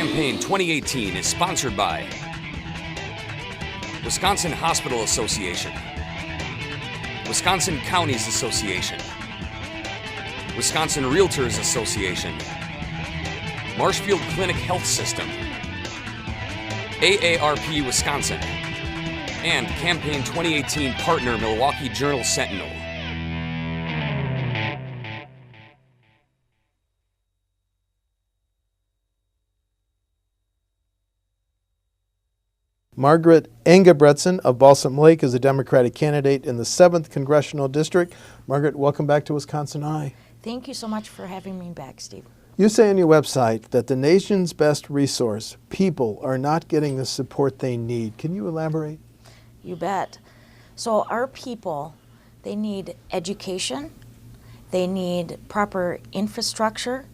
Campaign 2018 is sponsored by Wisconsin Hospital Association, Wisconsin Counties Association, Wisconsin Realtors Association, Marshfield Clinic Health System, AARP Wisconsin, and Campaign 2018 partner Milwaukee Journal-Sentinel. Margaret Engebretson of Balsam Lake is a Democratic candidate in the 7th Congressional District. Margaret, welcome back to WisconsinEye. Thank you so much for having me back, Steve. You say on your website that the nation's best resource, people, are not getting the support they need. Can you elaborate? You bet. So our people, they need education, they need proper infrastructure,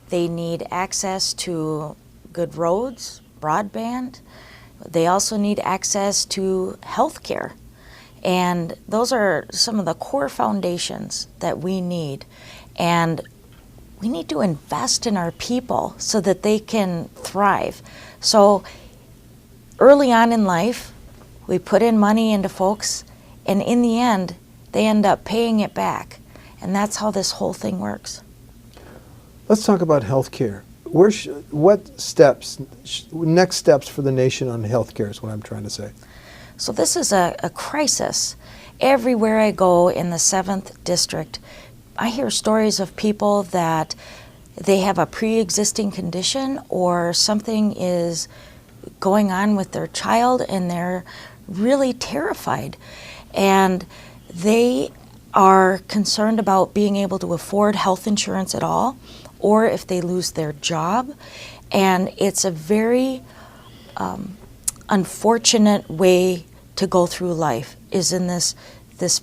they need access to good roads, broadband. They also need access to health care. And those are some of the core foundations that we need. And we need to invest in our people so that they can thrive. So early on in life, we put in money into folks, and in the end, they end up paying it back. And that's how this whole thing works. Let's talk about health care. What steps, next steps for the nation on health care is what I'm trying to say. So this is a crisis. Everywhere I go in the 7th District, I hear stories of people that they have a pre-existing condition or something is going on with their child and they're really terrified. And they are concerned about being able to afford health insurance at all, or if they lose their job. And it's a very unfortunate way to go through life, is in this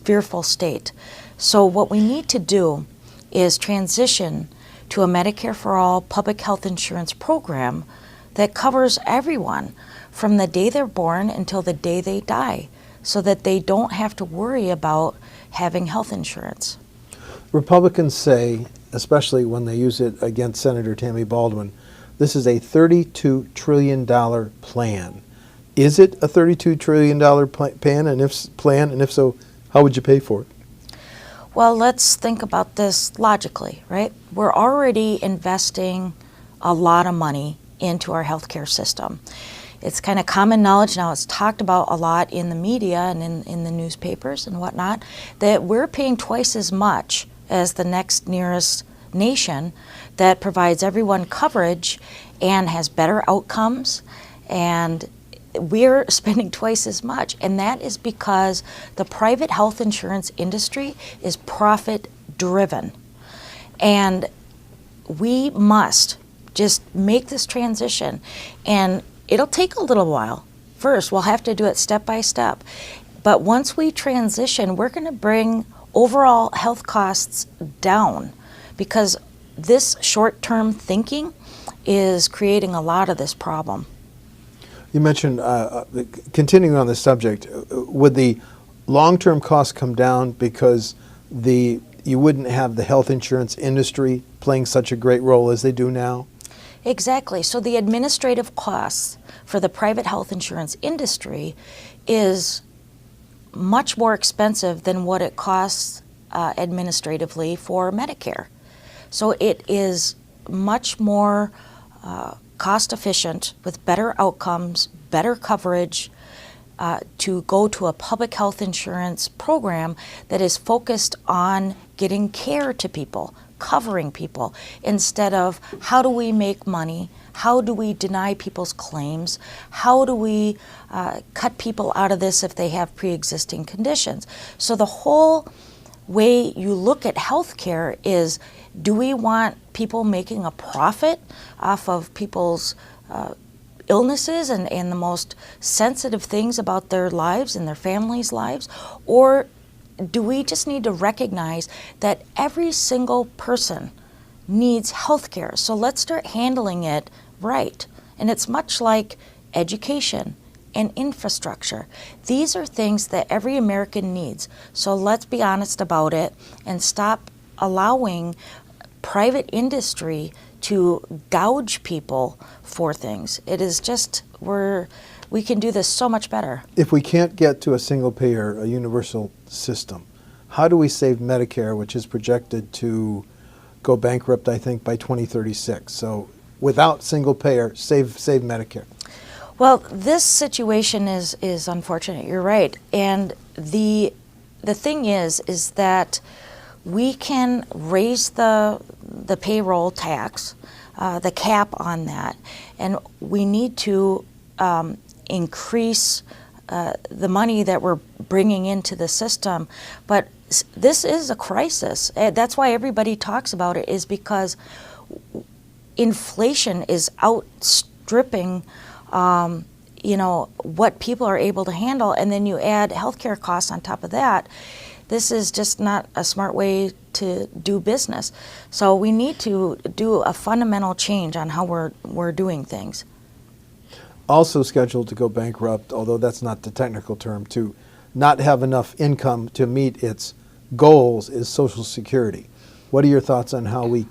fearful state. So what we need to do is transition to a Medicare for All public health insurance program that covers everyone from the day they're born until the day they die, so that they don't have to worry about having health insurance. Republicans say, especially when they use it against Senator Tammy Baldwin, this is a $32 trillion plan. Is it a $32 trillion plan? And if so, how would you pay for it? Well, let's think about this logically, right? We're already investing a lot of money into our healthcare system. It's kind of common knowledge now, it's talked about a lot in the media and in the newspapers and whatnot, that we're paying twice as much as the next nearest nation that provides everyone coverage and has better outcomes, and we're spending twice as much. And that is because the private health insurance industry is profit driven. And we must just make this transition. And it'll take a little while. First, we'll have to do it step by step. But once we transition, we're going to bring overall health costs down, because this short-term thinking is creating a lot of this problem. You mentioned, continuing on this subject, would the long-term costs come down because you wouldn't have the health insurance industry playing such a great role as they do now? Exactly. So the administrative costs for the private health insurance industry is much more expensive than what it costs administratively for Medicare. So it is much more cost efficient with better outcomes, better coverage, to go to a public health insurance program that is focused on getting care to people, covering people, instead of how do we make money, how do we deny people's claims, how do we cut people out of this if they have pre-existing conditions. So the whole way you look at healthcare is, do we want people making a profit off of people's illnesses and the most sensitive things about their lives and their families' lives? Or do we just need to recognize that every single person needs health care? So let's start handling it right. And it's much like education and infrastructure. These are things that every American needs. So let's be honest about it and stop allowing private industry to gouge people for things. It is just, we can do this so much better. If we can't get to a single payer, a universal system, how do we save Medicare, which is projected to go bankrupt, I think, by 2036? So without single payer, save Medicare. Well, this situation is unfortunate. You're right, and the thing is that we can raise the payroll tax, the cap on that, and we need to increase the money that we're bringing into the system. But this is a crisis. That's why everybody talks about it, is because inflation is outstripping what people are able to handle, and then you add healthcare costs on top of that. This is just not a smart way to do business. So we need to do a fundamental change on how we're doing things. Also scheduled to go bankrupt, although that's not the technical term, to not have enough income to meet its goals, is Social Security. What are your thoughts on how we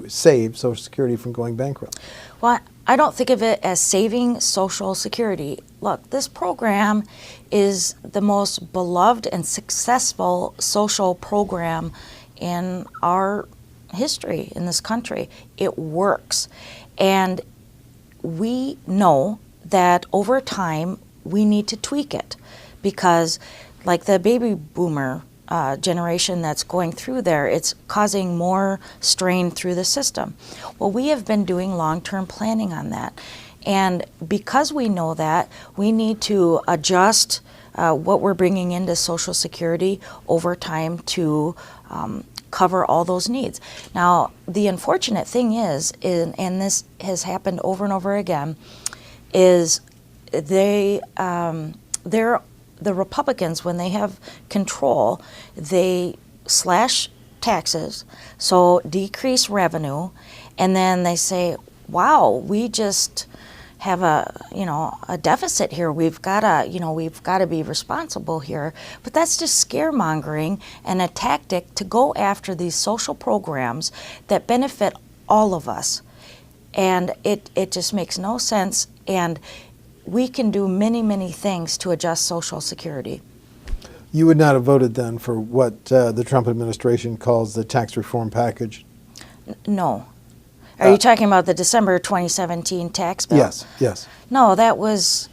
save Social Security from going bankrupt? Well, I don't think of it as saving Social Security. Look, this program is the most beloved and successful social program in our history in this country. It works. And we know that over time we need to tweak it, because like the baby boomer generation that's going through there, it's causing more strain through the system. Well, we have been doing long-term planning on that. And because we know that, we need to adjust what we're bringing into Social Security over time to cover all those needs. Now, the unfortunate thing is, and this has happened over and over again, is the Republicans, when they have control, they slash taxes, so decrease revenue, and then they say, wow, we just have a deficit here. We've got to be responsible here. But that's just scaremongering and a tactic to go after these social programs that benefit all of us. And it just makes no sense. And we can do many, many things to adjust Social Security. You would not have voted then for what the Trump administration calls the tax reform package? No. Are you talking about the December 2017 tax bill? Yes, yes. No, that was,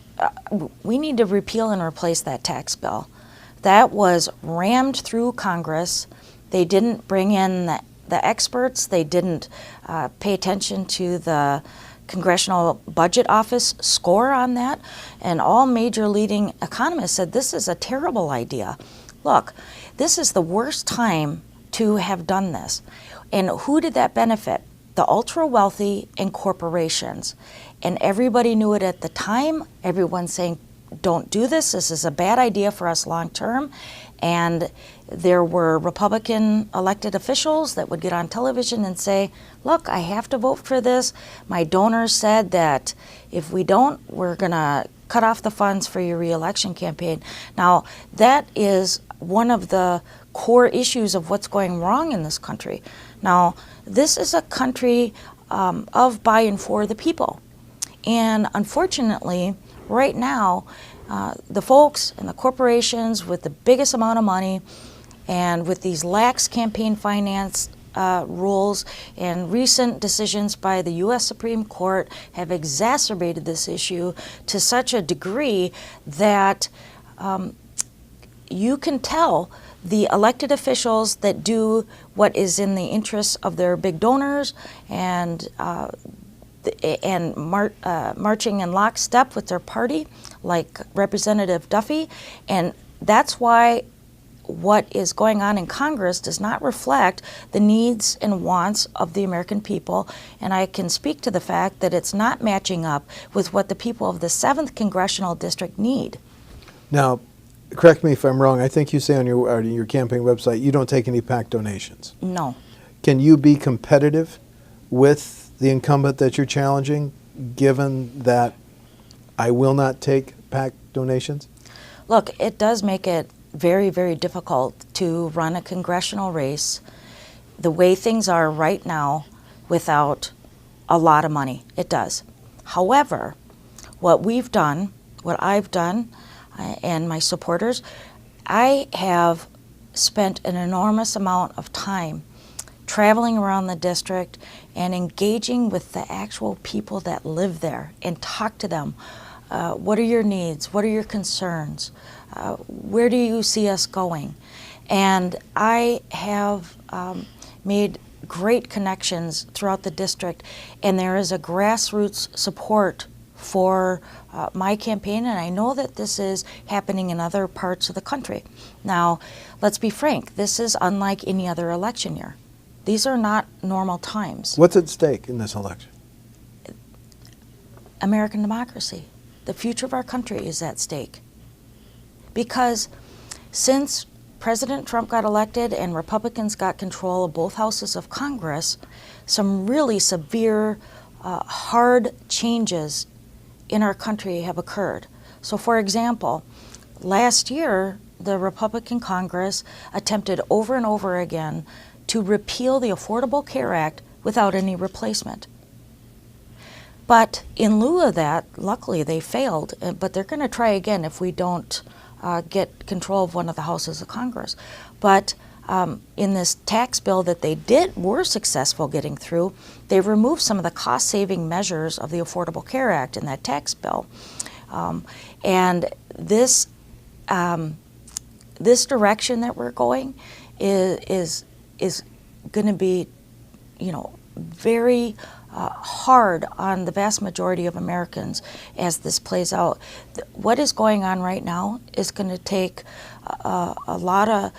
we need to repeal and replace that tax bill. That was rammed through Congress. They didn't bring in the experts. They didn't pay attention to the Congressional Budget Office score on that. And all major leading economists said this is a terrible idea. Look, this is the worst time to have done this. And who did that benefit? The ultra wealthy and corporations. And everybody knew it at the time. Everyone's saying, don't do this. This is a bad idea for us long term. And there were Republican elected officials that would get on television and say, look, I have to vote for this. My donors said that if we don't, we're going to cut off the funds for your reelection campaign. Now, that is one of the core issues of what's going wrong in this country. Now, this is a country of, by, and for the people. And unfortunately, right now, the folks and the corporations with the biggest amount of money and with these lax campaign finance rules and recent decisions by the U.S. Supreme Court have exacerbated this issue to such a degree that you can tell the elected officials that do what is in the interests of their big donors and marching in lockstep with their party, like Representative Duffy. And that's why what is going on in Congress does not reflect the needs and wants of the American people. And I can speak to the fact that it's not matching up with what the people of the 7th Congressional District need. Now, correct me if I'm wrong, I think you say on your campaign website you don't take any PAC donations. No. Can you be competitive with the incumbent that you're challenging, given that I will not take PAC donations? Look, it does make it very, very difficult to run a congressional race the way things are right now without a lot of money. It does. However, what we've done, what I've done, and my supporters, I have spent an enormous amount of time traveling around the district and engaging with the actual people that live there and talk to them. What are your needs? What are your concerns? Where do you see us going? And I have made great connections throughout the district, and there is a grassroots support for my campaign, and I know that this is happening in other parts of the country. Now, let's be frank, this is unlike any other election year. These are not normal times. What's at stake in this election? American democracy. The future of our country is at stake. Because since President Trump got elected and Republicans got control of both houses of Congress, some really severe, hard changes in our country have occurred. So for example, last year, the Republican Congress attempted over and over again to repeal the Affordable Care Act without any replacement. But in lieu of that, luckily they failed, but they're going to try again if we don't get control of one of the houses of Congress. But in this tax bill that they were successful getting through, they removed some of the cost-saving measures of the Affordable Care Act in that tax bill. And this direction that we're going is going to be, very hard on the vast majority of Americans as this plays out. What is going on right now is going to take a lot of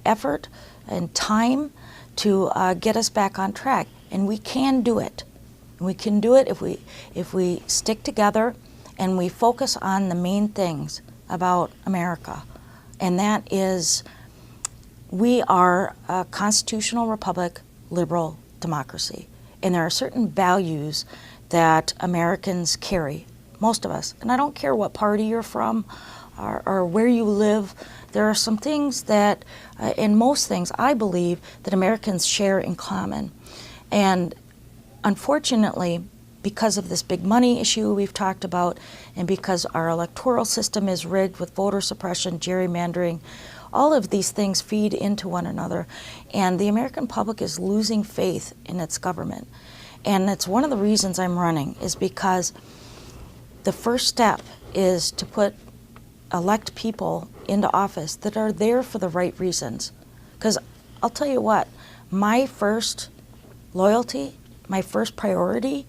effort and time to get us back on track, and we can do it. We can do it if we stick together and we focus on the main things about America, and that is we are a constitutional republic, liberal democracy. And there are certain values that Americans carry, most of us. And I don't care what party you're from or where you live. There are some things that, and most things, I believe, that Americans share in common. And unfortunately, because of this big money issue we've talked about, and because our electoral system is rigged with voter suppression, gerrymandering, all of these things feed into one another, and the American public is losing faith in its government. And it's one of the reasons I'm running, is because the first step is to elect people into office that are there for the right reasons. Because I'll tell you what, my first loyalty, my first priority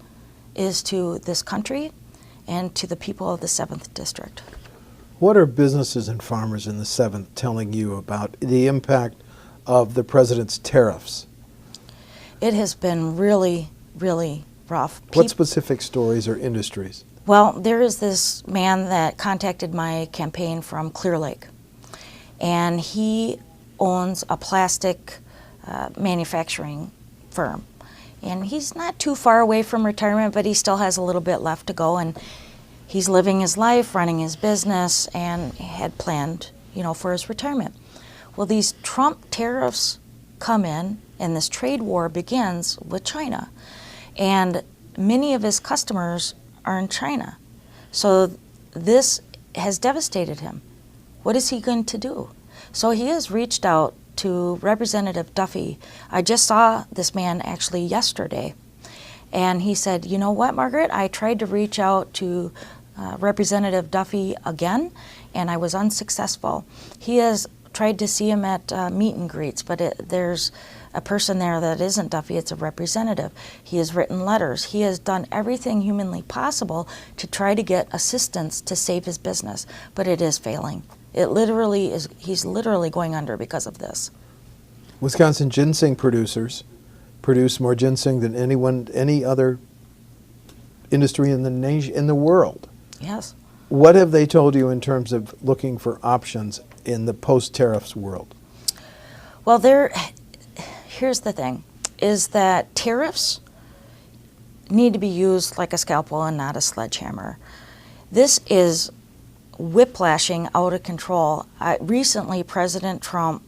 is to this country and to the people of the 7th District. What are businesses and farmers in the 7th telling you about the impact of the president's tariffs? It has been really, really rough. What specific stories or industries? Well, there is this man that contacted my campaign from Clear Lake, and he owns a plastic manufacturing firm. And he's not too far away from retirement, but he still has a little bit left to go, and he's living his life, running his business, and had planned, for his retirement. Well, these Trump tariffs come in, and this trade war begins with China. And many of his customers are in China. So this has devastated him. What is he going to do? So he has reached out to Representative Duffy. I just saw this man actually yesterday. And he said, you know what, Margaret? I tried to reach out to Representative Duffy again, and I was unsuccessful. He has tried to see him at meet and greets, but there's a person there that isn't Duffy, it's a representative. He has written letters. He has done everything humanly possible to try to get assistance to save his business, but it is failing. He's literally going under because of this. Wisconsin ginseng producers produce more ginseng than any other industry in the world. Yes. What have they told you in terms of looking for options in the post-tariffs world? Well, here's the thing, is that tariffs need to be used like a scalpel and not a sledgehammer. This is whiplashing out of control. Recently, President Trump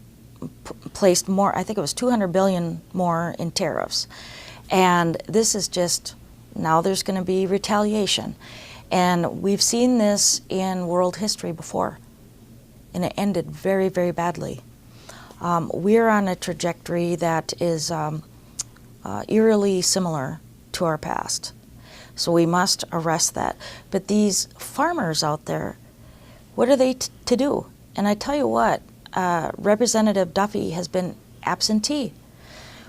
placed more, I think it was $200 billion more in tariffs. And this is just now there's going to be retaliation. And we've seen this in world history before, and it ended very, very badly. We're on a trajectory that is eerily similar to our past. So we must arrest that. But these farmers out there, what are they to do? And I tell you what, Representative Duffy has been absentee.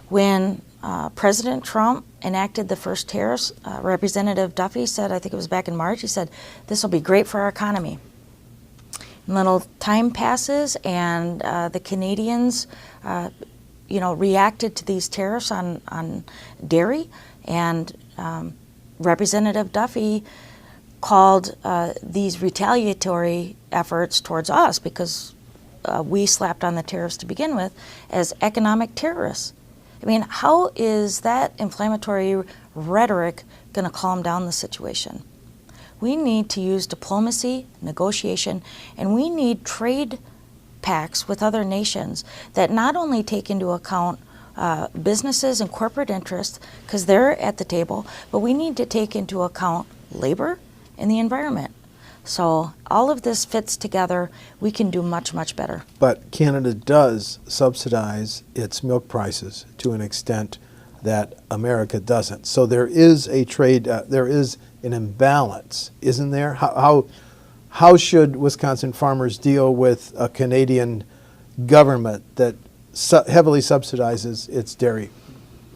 When President Trump enacted the first tariffs, Representative Duffy said, I think it was back in March, he said, this will be great for our economy. And little time passes, and the Canadians, reacted to these tariffs on dairy, and Representative Duffy called these retaliatory efforts towards us, because we slapped on the tariffs to begin with, as economic terrorists. I mean, how is that inflammatory rhetoric going to calm down the situation? We need to use diplomacy, negotiation, and we need trade pacts with other nations that not only take into account businesses and corporate interests, because they're at the table, but we need to take into account labor and the environment. So all of this fits together. We can do much, much better. But Canada does subsidize its milk prices to an extent that America doesn't. So there is a trade, there is an imbalance, isn't there? How should Wisconsin farmers deal with a Canadian government that heavily subsidizes its dairy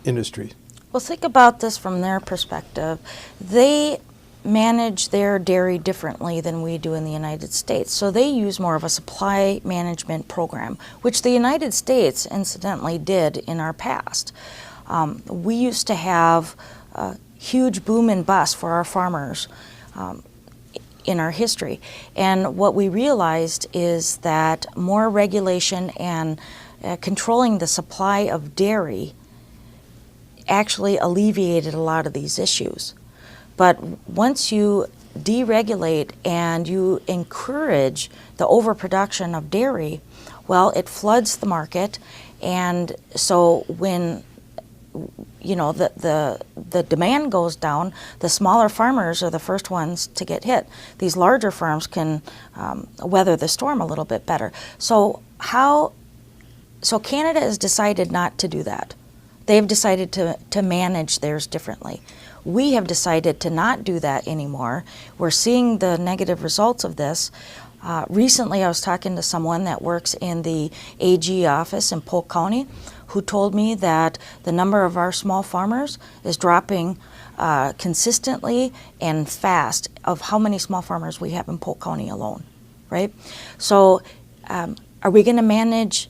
industry? Well, think about this from their perspective. They manage their dairy differently than we do in the United States. So they use more of a supply management program, which the United States, incidentally, did in our past. We used to have a huge boom and bust for our farmers in our history. And what we realized is that more regulation and controlling the supply of dairy actually alleviated a lot of these issues. But once you deregulate and you encourage the overproduction of dairy, well, it floods the market, and so when the demand goes down, the smaller farmers are the first ones to get hit. These larger farms can weather the storm a little bit better. So Canada has decided not to do that. They've decided to manage theirs differently. We have decided to not do that anymore. We're seeing the negative results of this. Recently, I was talking to someone that works in the AG office in Polk County, who told me that the number of our small farmers is dropping consistently and fast, of how many small farmers we have in Polk County alone, right? So are we going to manage,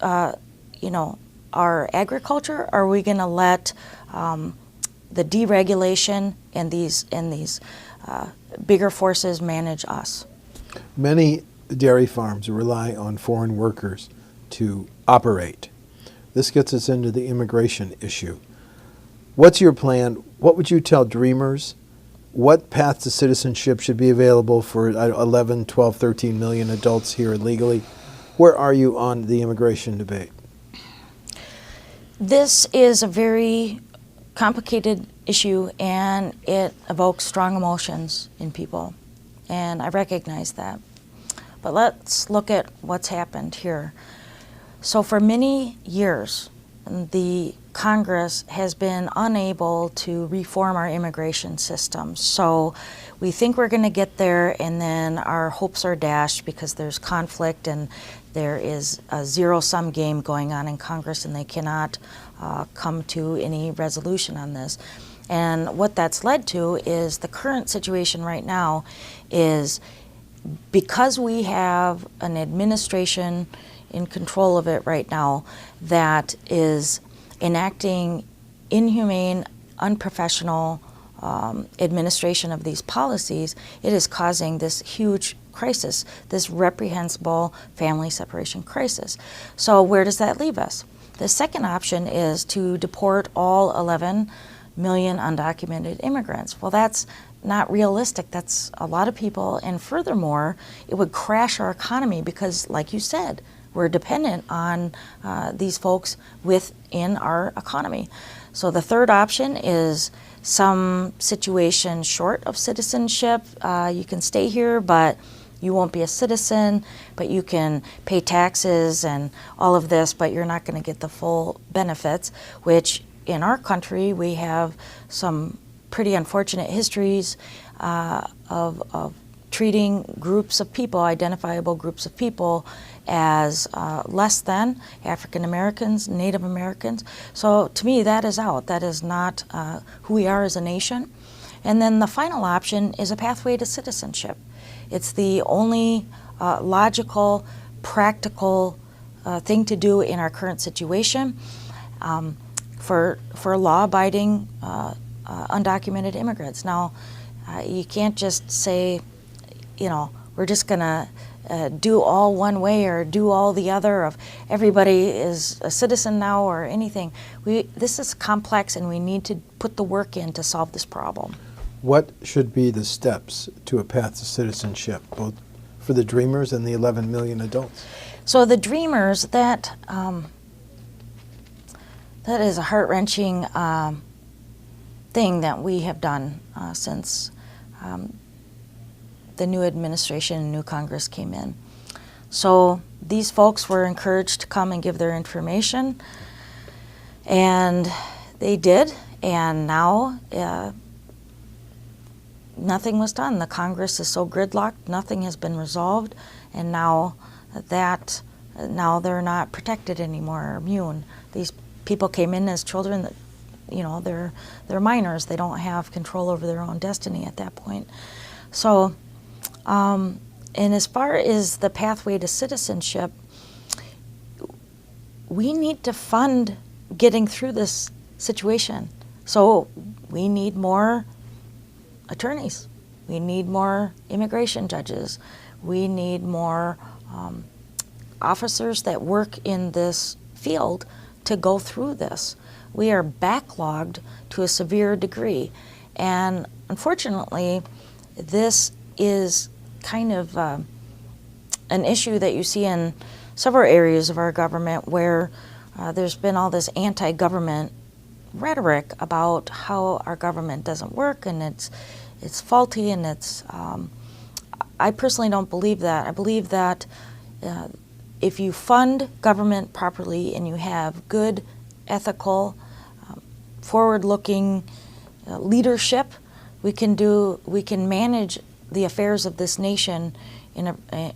our agriculture, or are we going to let the deregulation and these bigger forces manage us? Many dairy farms rely on foreign workers to operate. This gets us into the immigration issue. What's your plan? What would you tell dreamers? What path to citizenship should be available for 11, 12, 13 million adults here illegally? Where are you on the immigration debate? This is a very complicated issue, and it evokes strong emotions in people, and I recognize that. But let's look at what's happened here. So for many years, the Congress has been unable to reform our immigration system. So we think we're going to get there, and then our hopes are dashed because there's conflict and there is a zero-sum game going on in Congress, and they cannot come to any resolution on this. And what that's led to is the current situation right now is, because we have an administration in control of it right now that is enacting inhumane, unprofessional administration of these policies, it is causing this huge crisis, this reprehensible family separation crisis. So where does that leave us? The second option is to deport all 11 million undocumented immigrants. Well, that's not realistic. That's a lot of people, and furthermore, it would crash our economy because, like you said, we're dependent on these folks within our economy. So the third option is some situation short of citizenship. You can stay here, but you won't be a citizen, but you can pay taxes and all of this, but you're not going to get the full benefits, which in our country we have some pretty unfortunate histories of treating groups of people, identifiable groups of people, as less than African Americans, Native Americans. So to me, that is out. That is not who we are as a nation. And then the final option is a pathway to citizenship. It's the only logical, practical thing to do in our current situation for law-abiding undocumented immigrants. Now, you can't just say, we're just going to do all one way or do all the other, of everybody is a citizen now or anything. This is complex, and we need to put the work in to solve this problem. What should be the steps to a path to citizenship, both for the Dreamers and the 11 million adults? So the Dreamers, that is a heart-wrenching thing that we have done since the new administration and new Congress came in. So these folks were encouraged to come and give their information, and they did, and now nothing was done. The Congress is so gridlocked, nothing has been resolved, and now they're not protected anymore, or immune. These people came in as children that, they're minors. They don't have control over their own destiny at that point. So, and as far as the pathway to citizenship, we need to fund getting through this situation. So we need more attorneys. We need more immigration judges. We need more officers that work in this field to go through this. We are backlogged to a severe degree. And unfortunately, this is kind of an issue that you see in several areas of our government, where there's been all this anti-government rhetoric about how our government doesn't work and it's faulty, and it's I personally don't believe that. I believe that if you fund government properly and you have good, ethical, forward-looking leadership, we can manage the affairs of this nation in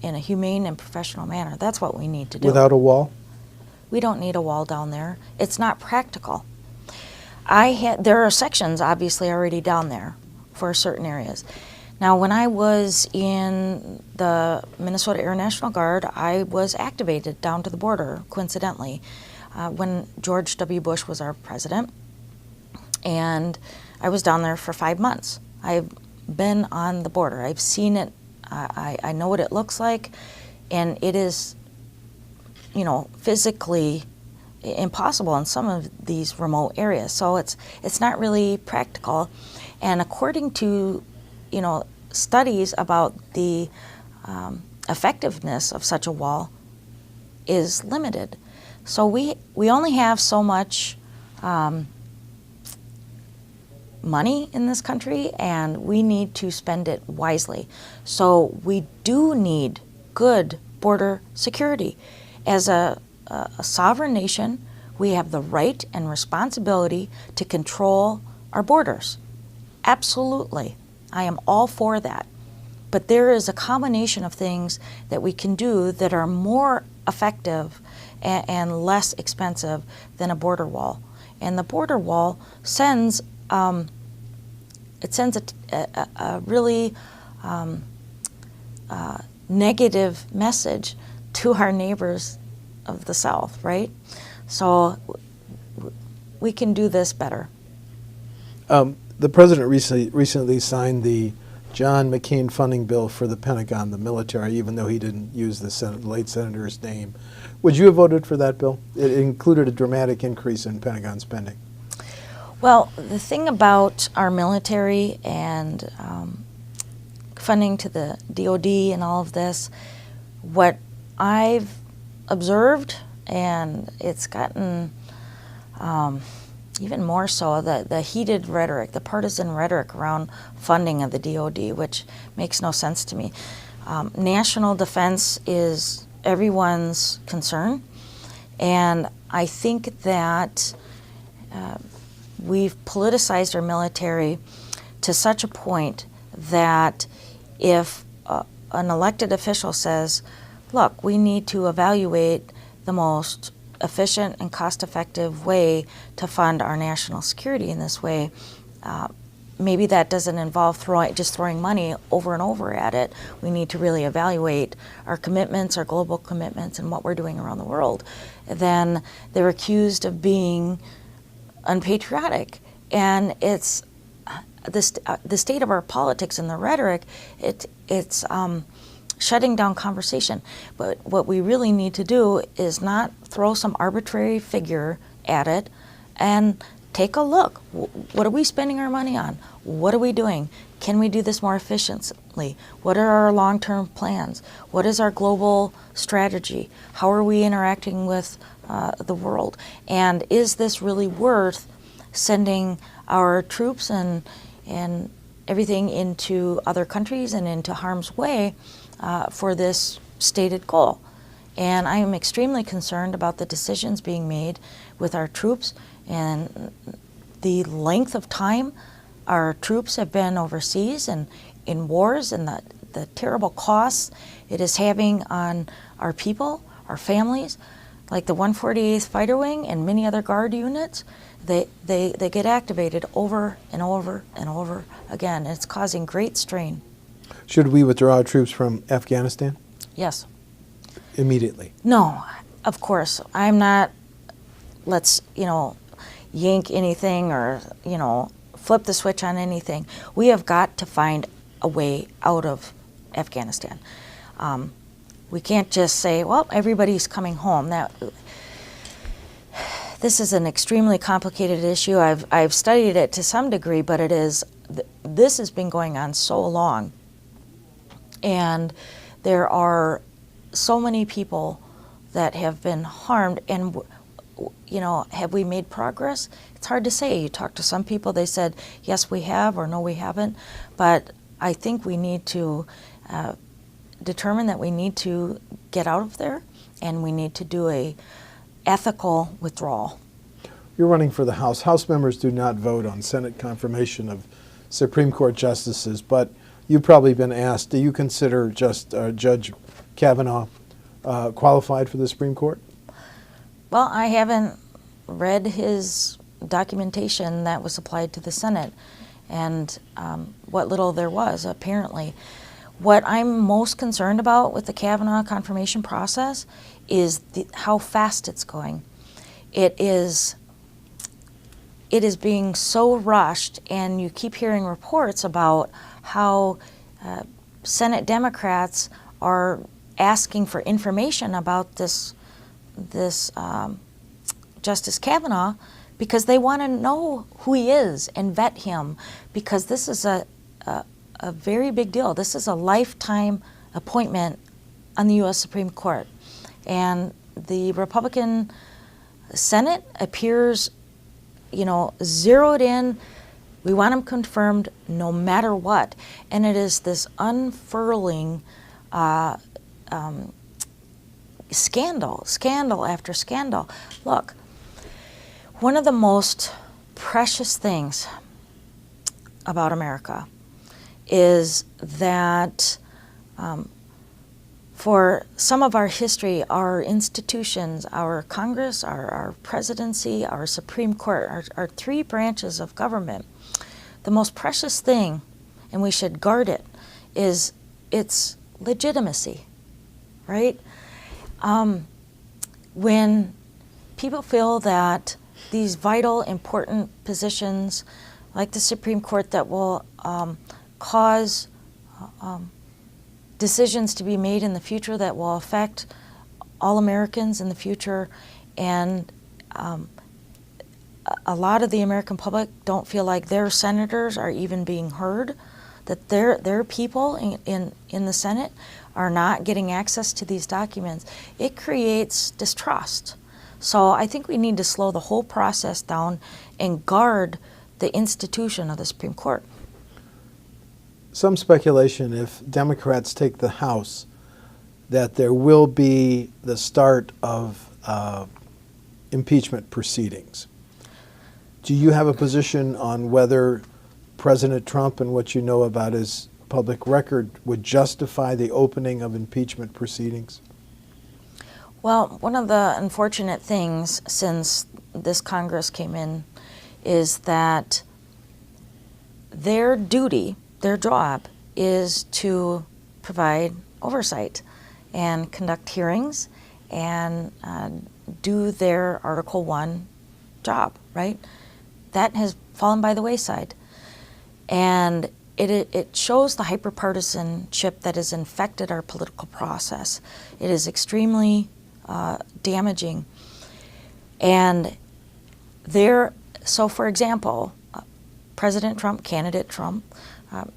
a humane and professional manner. That's what we need to do. Without a wall? We don't need a wall down there. It's not practical. There are sections obviously already down there for certain areas. Now, when I was in the Minnesota Air National Guard, I was activated down to the border, coincidentally, when George W. Bush was our president. And I was down there for 5 months. I've been on the border. I've seen it. I know what it looks like. And it is, physically impossible in some of these remote areas. So it's not really practical. And according to, studies about the effectiveness of such a wall is limited. So we only have so much money in this country, and we need to spend it wisely. So we do need good border security. As a sovereign nation, we have the right and responsibility to control our borders. Absolutely. I am all for that. But there is a combination of things that we can do that are more effective and less expensive than a border wall. And the border wall sends a really negative message to our neighbors of the South, right? So we can do this better. The president recently signed the John McCain funding bill for the Pentagon, the military, even though he didn't use the late senator's name. Would you have voted for that bill? It included a dramatic increase in Pentagon spending. Well, the thing about our military and funding to the DOD and all of this, what I've observed, and it's gotten even more so, the heated rhetoric, the partisan rhetoric around funding of the DoD, which makes no sense to me. National defense is everyone's concern, and I think that we've politicized our military to such a point that if an elected official says, look, we need to evaluate the most efficient and cost-effective way to fund our national security in this way, maybe that doesn't involve just throwing money over and over at it. We need to really evaluate our commitments, our global commitments, and what we're doing around the world. Then they're accused of being unpatriotic. And it's the state of our politics and the rhetoric, it's shutting down conversation. But what we really need to do is not throw some arbitrary figure at it and take a look. What are we spending our money on? What are we doing? Can we do this more efficiently? What are our long-term plans? What is our global strategy? How are we interacting with the world? And is this really worth sending our troops and everything into other countries and into harm's way for this stated goal? And I am extremely concerned about the decisions being made with our troops and the length of time our troops have been overseas and in wars, and the terrible costs it is having on our people, our families, like the 148th Fighter Wing and many other Guard units. They get activated over and over and over again. It's causing great strain. Should we withdraw troops from Afghanistan? Yes. Immediately? No, of course. I'm not, let's, yank anything or, flip the switch on anything. We have got to find a way out of Afghanistan. We can't just say, well, everybody's coming home. This is an extremely complicated issue. I've studied it to some degree, but this has been going on so long. And there are so many people that have been harmed, and have we made progress? It's hard to say. You talk to some people, they said, yes, we have, or no, we haven't. But I think we need to determine that we need to get out of there, and we need to do a ethical withdrawal. You're running for the House. House members do not vote on Senate confirmation of Supreme Court justices, but you've probably been asked, do you consider Judge Kavanaugh qualified for the Supreme Court? Well, I haven't read his documentation that was applied to the Senate, and what little there was, apparently. What I'm most concerned about with the Kavanaugh confirmation process is how fast it's going. It is being so rushed, and you keep hearing reports about how Senate Democrats are asking for information about this Justice Kavanaugh because they want to know who he is and vet him, because this is a very big deal. This is a lifetime appointment on the U.S. Supreme Court. And the Republican Senate appears, zeroed in. We want him confirmed no matter what. And it is this unfurling scandal after scandal. Look, one of the most precious things about America is that for some of our history, our institutions, our Congress, our presidency, our Supreme Court, our three branches of government, the most precious thing, and we should guard it, is its legitimacy, right? When people feel that these vital, important positions, like the Supreme Court, that will cause decisions to be made in the future that will affect all Americans in the future, and a lot of the American public don't feel like their senators are even being heard, that their people in the Senate are not getting access to these documents, it creates distrust. So I think we need to slow the whole process down and guard the institution of the Supreme Court. Some speculation, if Democrats take the House, that there will be the start of impeachment proceedings. Do you have a position on whether President Trump and what you know about his public record would justify the opening of impeachment proceedings? Well, one of the unfortunate things since this Congress came in is that their duty, their job, is to provide oversight and conduct hearings and do their Article 1 job, right? That has fallen by the wayside. And it shows the hyperpartisanship that has infected our political process. It is extremely damaging. And so for example, President Trump, candidate Trump,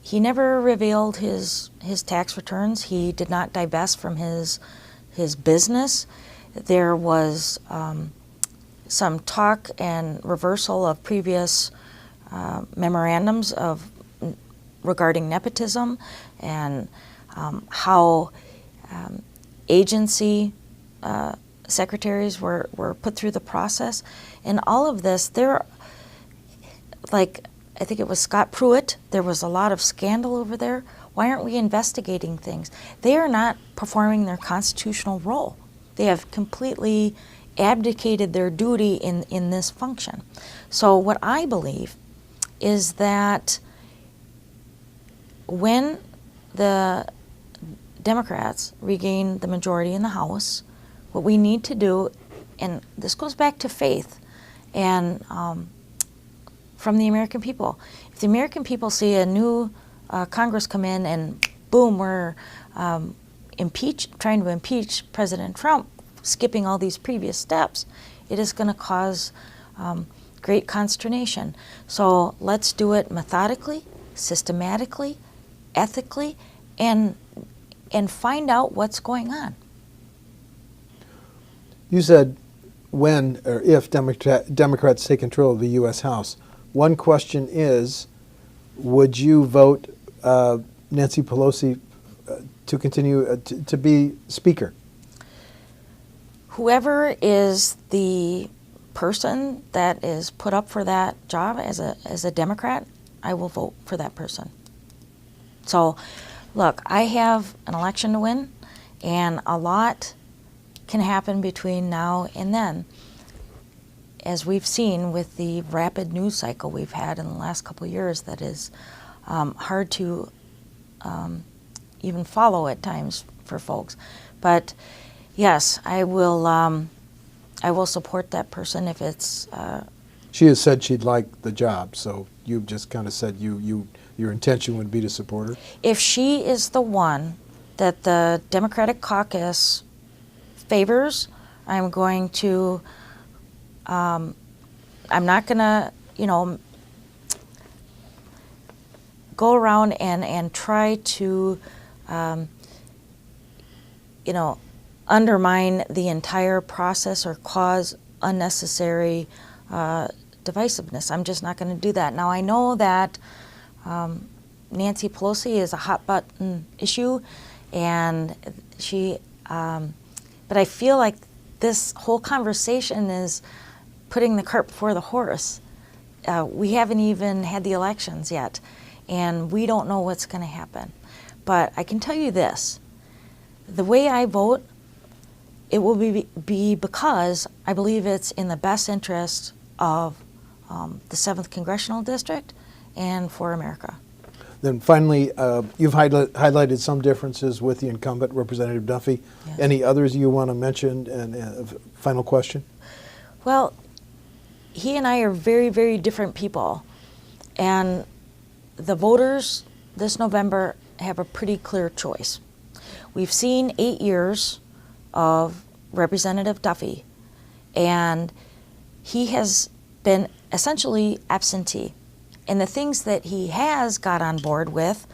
he never revealed his tax returns. He did not divest from his business. There was some talk and reversal of previous memorandums regarding nepotism and how agency secretaries were put through the process. And all of this, I think it was Scott Pruitt, there was a lot of scandal over there. Why aren't we investigating things? They are not performing their constitutional role. They have completely abdicated their duty in this function. So what I believe is that when the Democrats regain the majority in the House, what we need to do, and this goes back to faith and from the American people. If the American people see a new Congress come in and boom, we're trying to impeach President Trump, skipping all these previous steps, it is going to cause great consternation. So let's do it methodically, systematically, ethically, and find out what's going on. You said when or if Democrats take control of the U.S. House. One question is, would you vote Nancy Pelosi to continue to be Speaker? Whoever is the person that is put up for that job as a Democrat, I will vote for that person. So, look, I have an election to win, and a lot can happen between now and then. As we've seen with the rapid news cycle we've had in the last couple of years, that is hard to even follow at times for folks. But yes, I will support that person if it's. She has said she'd like the job, so you just kind of said your intention would be to support her? If she is the one that the Democratic caucus favors, I'm going to. I'm not going to, go around and try to, undermine the entire process or cause unnecessary divisiveness. I'm just not going to do that. Now, I know that Nancy Pelosi is a hot button issue, and but I feel like this whole conversation is putting the cart before the horse. We haven't even had the elections yet, and we don't know what's going to happen. But I can tell you this, the way I vote, it will be because I believe it's in the best interest of the 7th Congressional District and for America. Then finally, you've highlighted some differences with the incumbent, Representative Duffy. Yes. Any others you want to mention? And final question? Well, he and I are very, very different people. And the voters this November have a pretty clear choice. We've seen 8 years of Representative Duffy, and he has been essentially absentee. And the things that he has got on board with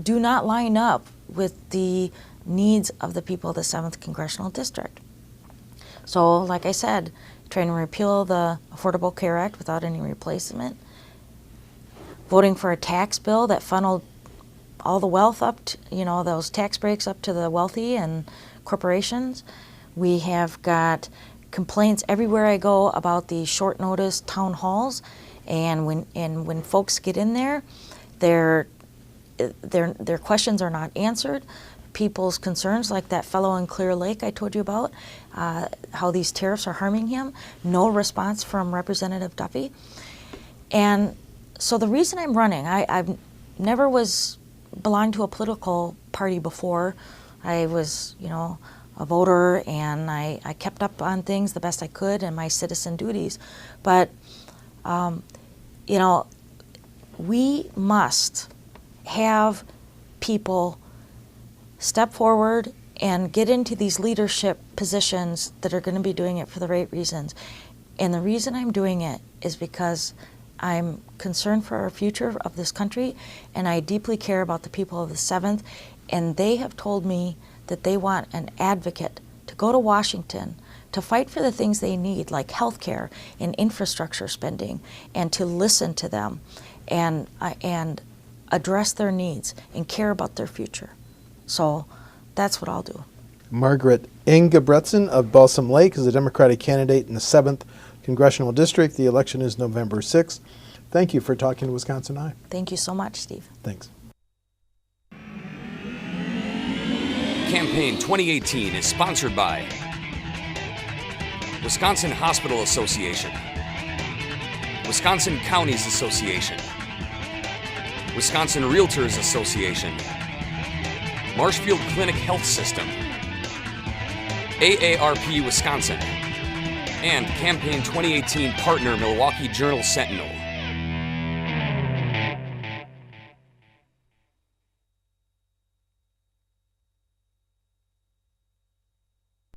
do not line up with the needs of the people of the 7th Congressional District. So, like I said, trying to repeal the Affordable Care Act without any replacement, voting for a tax bill that funneled all the wealth up to, those tax breaks up to the wealthy and corporations. We have got complaints everywhere I go about the short notice town halls, and when folks get in there, their questions are not answered. People's concerns, like that fellow in Clear Lake I told you about, how these tariffs are harming him, no response from Representative Duffy. And so the reason I'm running, I've never belonged to a political party before. I was, a voter, and I kept up on things the best I could and my citizen duties. But, we must have people step forward and get into these leadership positions that are going to be doing it for the right reasons. And the reason I'm doing it is because I'm concerned for our future of this country, and I deeply care about the people of the 7th, and they have told me that they want an advocate to go to Washington to fight for the things they need, like health care and infrastructure spending, and to listen to them and address their needs and care about their future. So that's what I'll do. Margaret Engebretson of Balsam Lake is a Democratic candidate in the 7th Congressional District. The election is November 6th. Thank you for talking to WisconsinEye. Thank you so much, Steve. Thanks. Campaign 2018 is sponsored by Wisconsin Hospital Association, Wisconsin Counties Association, Wisconsin Realtors Association, Marshfield Clinic Health System, AARP Wisconsin, and Campaign 2018 partner Milwaukee Journal-Sentinel.